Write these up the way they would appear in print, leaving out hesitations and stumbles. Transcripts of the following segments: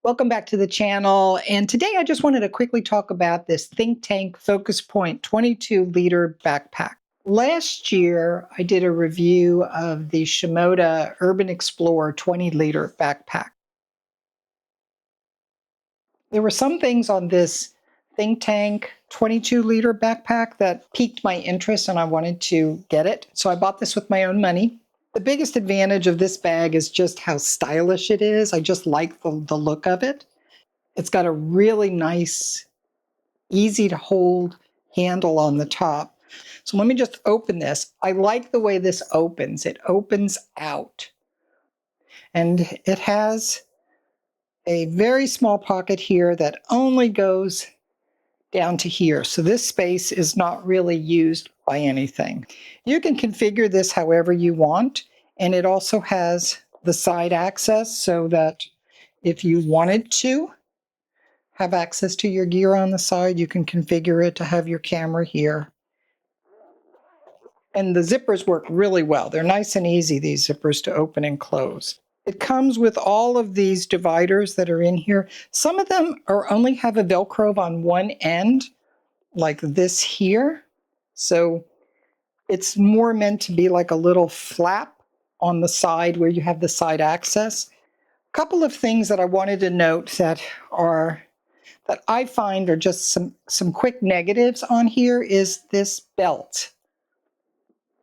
Welcome back to the channel. And today I just wanted to quickly talk about this Think Tank FocusPoint 22-liter backpack. Last year, I did a review of the Shimoda Urban Explorer 20-liter backpack. There were some things on this Think Tank 22-liter backpack that piqued my interest and I wanted to get it. So I bought this with my own money. The biggest advantage of this bag is just how stylish it is. I just like the look of it. It's got a really nice, easy to hold handle on the top. So let me just open this. I like the way this opens. It opens out. And it has a very small pocket here that only goes down to here. So this space is not really used by anything. You can configure this however you want. And it also has the side access so that if you wanted to have access to your gear on the side, you can configure it to have your camera here. And the zippers work really well. They're nice and easy, these zippers, to open and close. It comes with all of these dividers that are in here. Some of them only have a Velcro on one end, like this here. So it's more meant to be like a little flap on the side where you have the side access. A couple of things that I wanted to note that I find are just some quick negatives on here is this belt.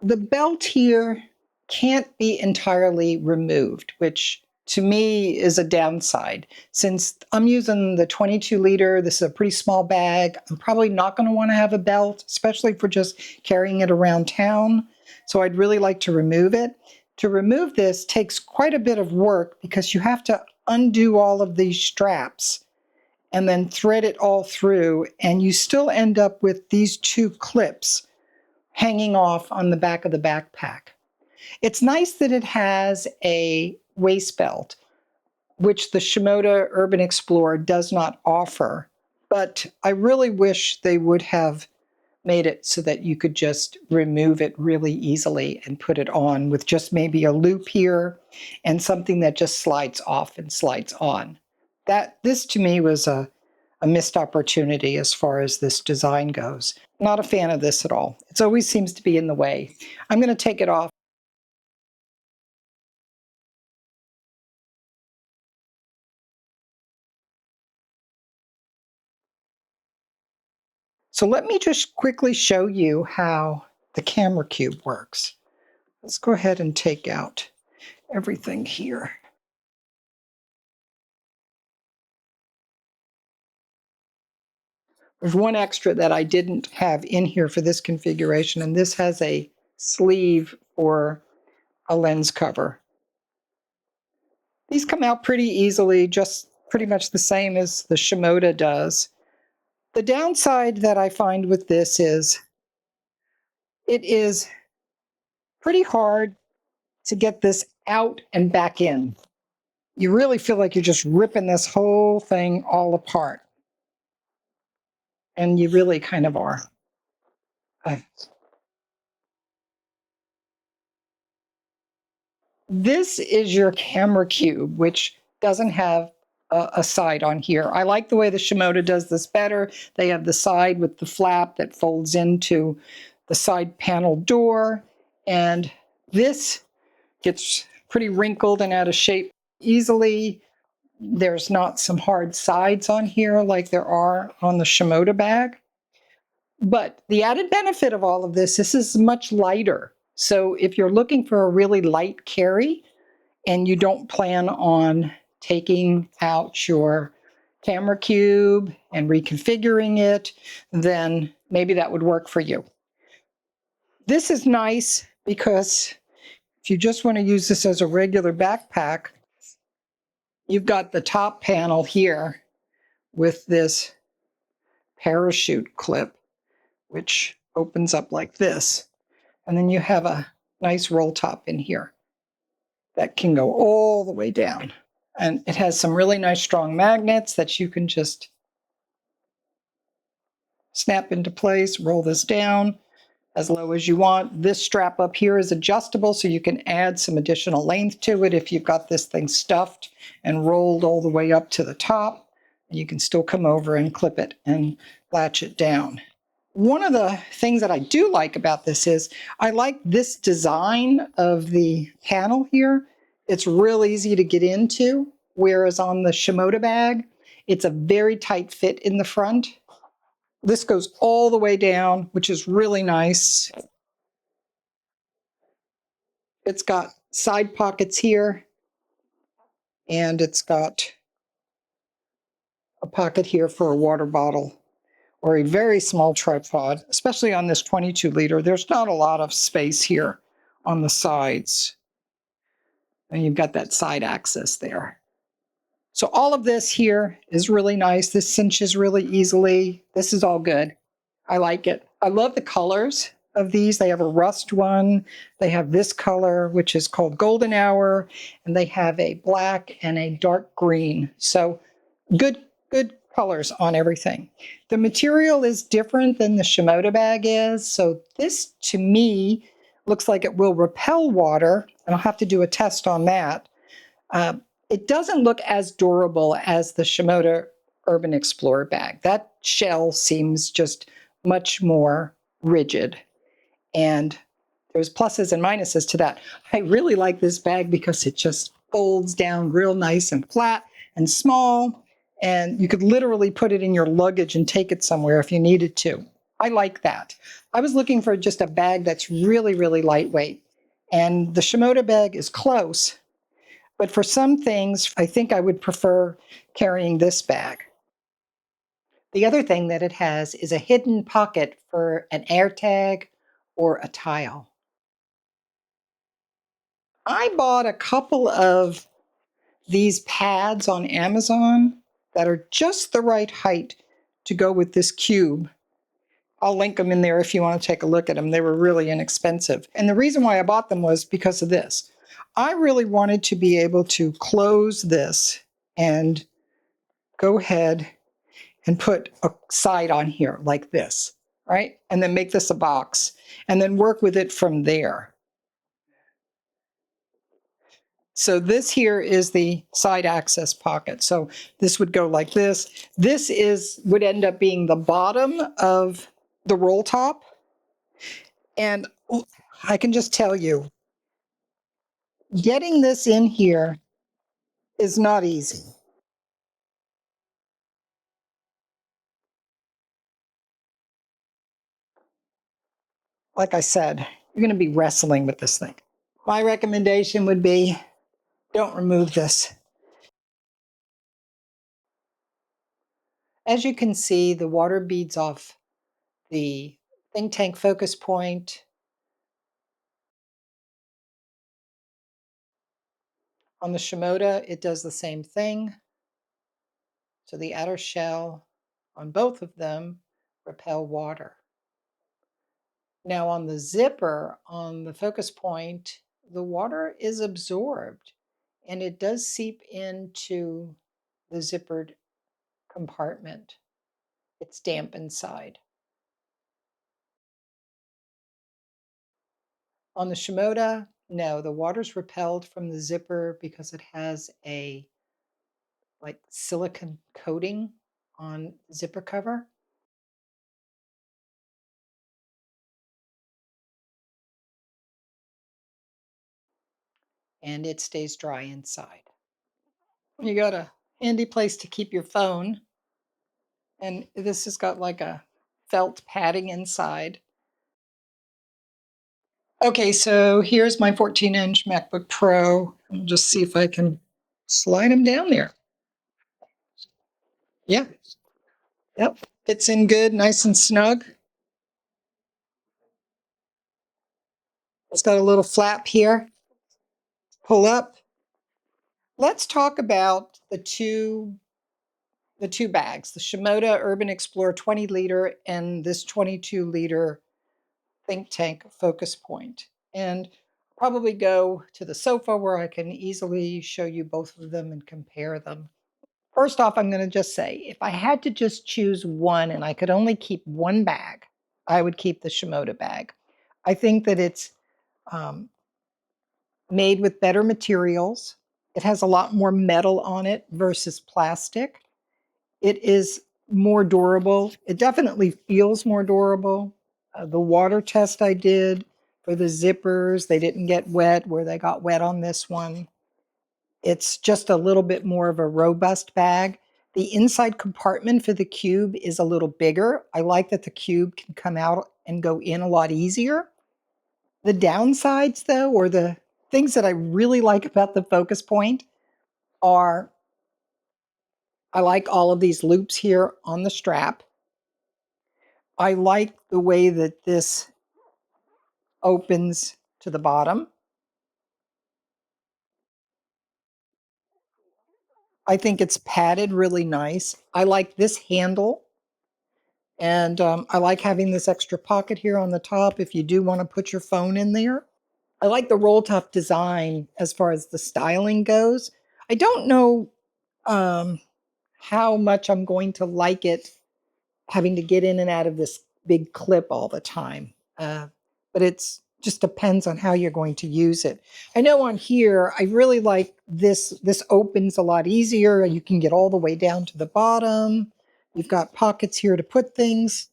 The belt here can't be entirely removed, which to me is a downside. Since I'm using the 22-liter, this is a pretty small bag, I'm probably not going to want to have a belt, especially for just carrying it around town. So I'd really like to remove it. To remove this takes quite a bit of work because you have to undo all of these straps and then thread it all through, and you still end up with these two clips hanging off on the back of the backpack. It's nice that it has a waist belt, which the Shimoda Urban Explorer does not offer, but I really wish they would have made it so that you could just remove it really easily and put it on with just maybe a loop here and something that just slides off and slides on. This to me was a missed opportunity as far as this design goes. Not a fan of this at all. It always seems to be in the way. I'm going to take it off. So let me just quickly show you how the camera cube works. Let's go ahead and take out everything here. There's one extra that I didn't have in here for this configuration, and this has a sleeve for a lens cover. These come out pretty easily, just pretty much the same as the Shimoda does. The downside that I find with this is it is pretty hard to get this out and back in. You really feel like you're just ripping this whole thing all apart. And you really kind of are. This is your camera cube, which doesn't have a side on here. I like the way the Shimoda does this better. They have the side with the flap that folds into the side panel door. And this gets pretty wrinkled and out of shape easily. There's not some hard sides on here like there are on the Shimoda bag. But the added benefit of all of this is much lighter. So if you're looking for a really light carry and you don't plan on taking out your camera cube and reconfiguring it, then maybe that would work for you. This is nice because if you just want to use this as a regular backpack, you've got the top panel here with this parachute clip, which opens up like this. And then you have a nice roll top in here that can go all the way down. And it has some really nice strong magnets that you can just snap into place, roll this down, as low as you want. This strap up here is adjustable, so you can add some additional length to it if you've got this thing stuffed and rolled all the way up to the top. You can still come over and clip it and latch it down. One of the things that I do like about this is I like this design of the panel here. It's real easy to get into, whereas on the Shimoda bag, it's a very tight fit in the front. This goes all the way down, which is really nice. It's got side pockets here, and it's got a pocket here for a water bottle or a very small tripod, especially on this 22 liter. There's not a lot of space here on the sides. And you've got that side access there. So all of this here is really nice. This cinches really easily. This is all good. I like it. I love the colors of these. They have a rust one. They have this color, which is called Golden Hour, and they have a black and a dark green. So good colors on everything. The material is different than the Shimoda bag is. So this, to me, looks like it will repel water, and I'll have to do a test on that. It doesn't look as durable as the Shimoda Urban Explorer bag. That shell seems just much more rigid, and there's pluses and minuses to that. I really like this bag because it just folds down real nice and flat and small, and you could literally put it in your luggage and take it somewhere if you needed to. I like that. I was looking for just a bag that's really, really lightweight, and the Shimoda bag is close, but for some things, I think I would prefer carrying this bag. The other thing that it has is a hidden pocket for an AirTag or a tile. I bought a couple of these pads on Amazon that are just the right height to go with this cube. I'll link them in there if you want to take a look at them. They were really inexpensive. And the reason why I bought them was because of this. I really wanted to be able to close this and go ahead and put a side on here like this, right? And then make this a box and then work with it from there. So this here is the side access pocket. So this would go like this. This would end up being the bottom of the roll top. And I can just tell you, getting this in here is not easy. Like I said, you're going to be wrestling with this thing. My recommendation would be don't remove this. As you can see, the water beads off the think tank focus point. On the Shimoda, it does the same thing. So the outer shell on both of them repel water. Now on the zipper, on the focus point, the water is absorbed and it does seep into the zippered compartment. It's damp inside. On the Shimoda, no, the water's repelled from the zipper because it has a like silicone coating on the zipper cover. And it stays dry inside. You got a handy place to keep your phone. And this has got like a felt padding inside. Okay, so here's my 14-inch MacBook Pro. I'll just see if I can slide him down there. Yeah, yep, fits in good, nice and snug. It's got a little flap here. Pull up. Let's talk about the two bags, the Shimoda Urban Explorer 20 liter and this 22 liter think tank focus point, and probably go to the sofa where I can easily show you both of them and compare them. First off, I'm going to just say, if I had to just choose one and I could only keep one bag, I would keep the Shimoda bag. I think that it's made with better materials. It has a lot more metal on it versus plastic. It is more durable. It definitely feels more durable. The water test I did for the zippers, they didn't get wet where they got wet on this one. It's just a little bit more of a robust bag. The inside compartment for the cube is a little bigger. I like that the cube can come out and go in a lot easier. The downsides, though, or the things that I really like about the FocusPoint are I like all of these loops here on the strap. I like the way that this opens to the bottom. I think it's padded really nice. I like this handle. And I like having this extra pocket here on the top if you do want to put your phone in there. I like the roll top design as far as the styling goes. I don't know how much I'm going to like it having to get in and out of this big clip all the time. But it's just depends on how you're going to use it. I know on here, I really like this. This opens a lot easier. You can get all the way down to the bottom. You've got pockets here to put things.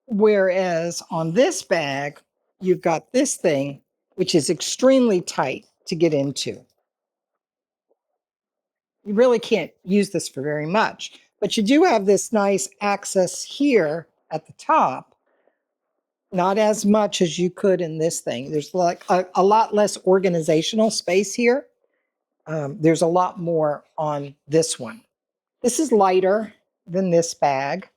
Whereas on this bag, you've got this thing, which is extremely tight to get into. You really can't use this for very much, but you do have this nice access here at the top. Not as much as you could in this thing. There's like a lot less organizational space here. There's a lot more on this one. This is lighter than this bag.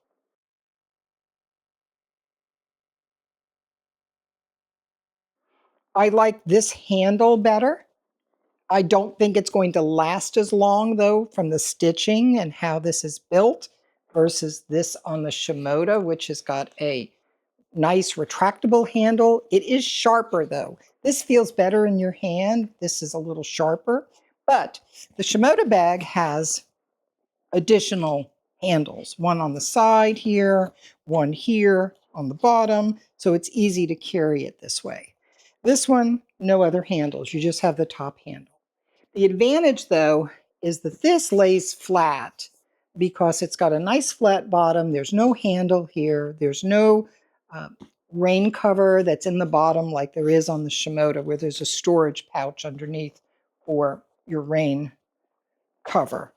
I like this handle better. I don't think it's going to last as long, though, from the stitching and how this is built versus this on the Shimoda, which has got a nice retractable handle. It is sharper, though. This feels better in your hand. This is a little sharper. But the Shimoda bag has additional handles, one on the side here, one here on the bottom, so it's easy to carry it this way. This one, no other handles. You just have the top handle. The advantage, though, is that this lays flat because it's got a nice flat bottom. There's no handle here. There's no rain cover that's in the bottom like there is on the Shimoda, where there's a storage pouch underneath for your rain cover.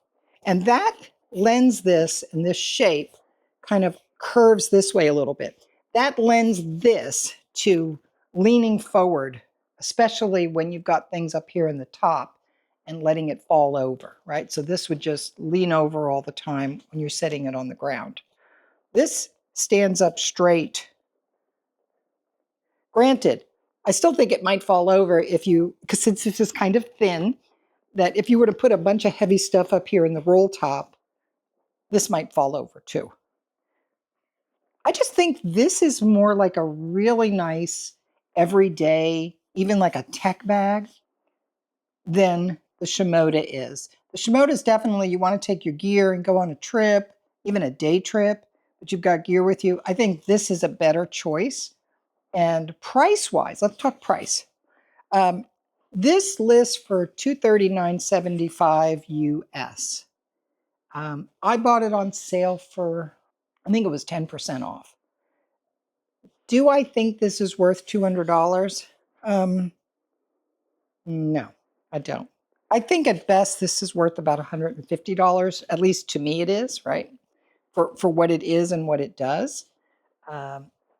And that lends this, and this shape kind of curves this way a little bit. That lends this to leaning forward, especially when you've got things up here in the top and letting it fall over, right? So this would just lean over all the time when you're setting it on the ground. This stands up straight. Granted, I still think it might fall over if you, because since this is kind of thin, that if you were to put a bunch of heavy stuff up here in the roll top, this might fall over too. I just think this is more like a really nice everyday, even like a tech bag, than the Shimoda is. The Shimoda is definitely, you want to take your gear and go on a trip, even a day trip, but you've got gear with you. I think this is a better choice. And price-wise, let's talk price. This lists for $239.75 US. I bought it on sale for, I think it was 10% off. Do I think this is worth $200? No, I don't. I think at best this is worth about $150. At least to me it is, right? For what it is and what it does.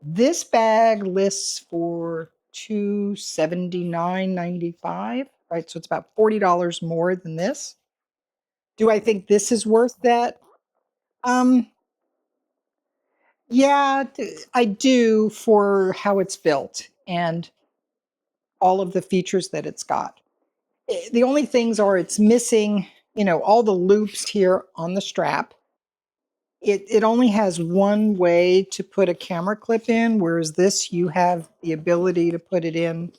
This bag lists for $279.95, right? So it's about $40 more than this. Do I think this is worth that? Yeah, I do, for how it's built and all of the features that it's got. The only things are it's missing, all the loops here on the strap. It only has one way to put a camera clip in, whereas this, you have the ability to put it in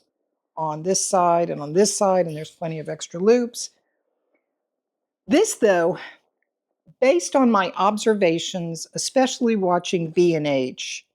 on this side and on this side, and there's plenty of extra loops. This, though, based on my observations, especially watching B&H,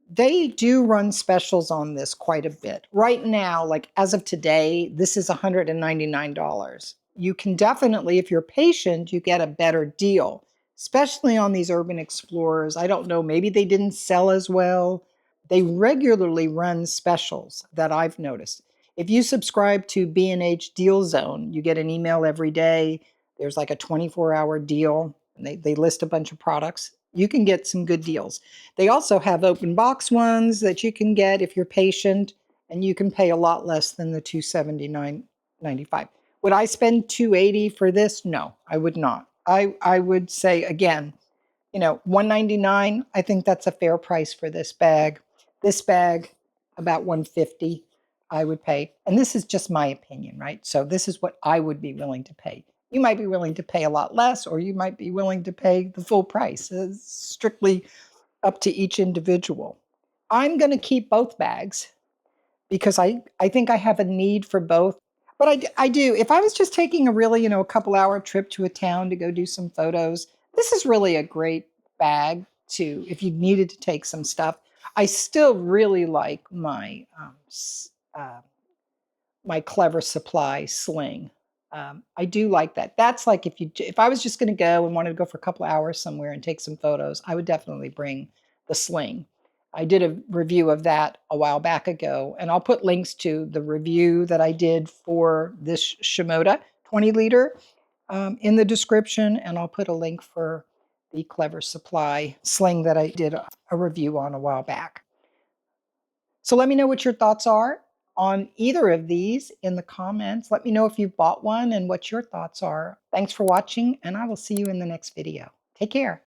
They do run specials on this quite a bit. Right now, like as of today, this is $199. You can definitely, if you're patient, you get a better deal, especially on these Urban Explorers. I don't know, maybe they didn't sell as well. They regularly run specials that I've noticed. If you subscribe to B&H Deal Zone, you get an email every day. There's like a 24-hour deal, and they list a bunch of products. You can get some good deals. They also have open box ones that you can get if you're patient, and you can pay a lot less than the $279.95. Would I spend $280 for this? No, I would not. I would say again, $199. I think that's a fair price for this bag. This bag, about $150, I would pay. And this is just my opinion, right? So this is what I would be willing to pay. You might be willing to pay a lot less, or you might be willing to pay the full price. It's strictly up to each individual. I'm going to keep both bags because I think I have a need for both. But I do. If I was just taking a really, a couple hour trip to a town to go do some photos, this is really a great bag to, if you needed to take some stuff. I still really like uh, my Clever Supply Sling. I do like that. That's like if I was just going to go and wanted to go for a couple of hours somewhere and take some photos, I would definitely bring the Sling. I did a review of that a while back ago, and I'll put links to the review that I did for this Shimoda 20 liter in the description, and I'll put a link for the Clever Supply Sling that I did a review on a while back. So let me know what your thoughts are on either of these in the comments. Let me know if you've bought one and what your thoughts are. Thanks for watching, and I will see you in the next video. Take care.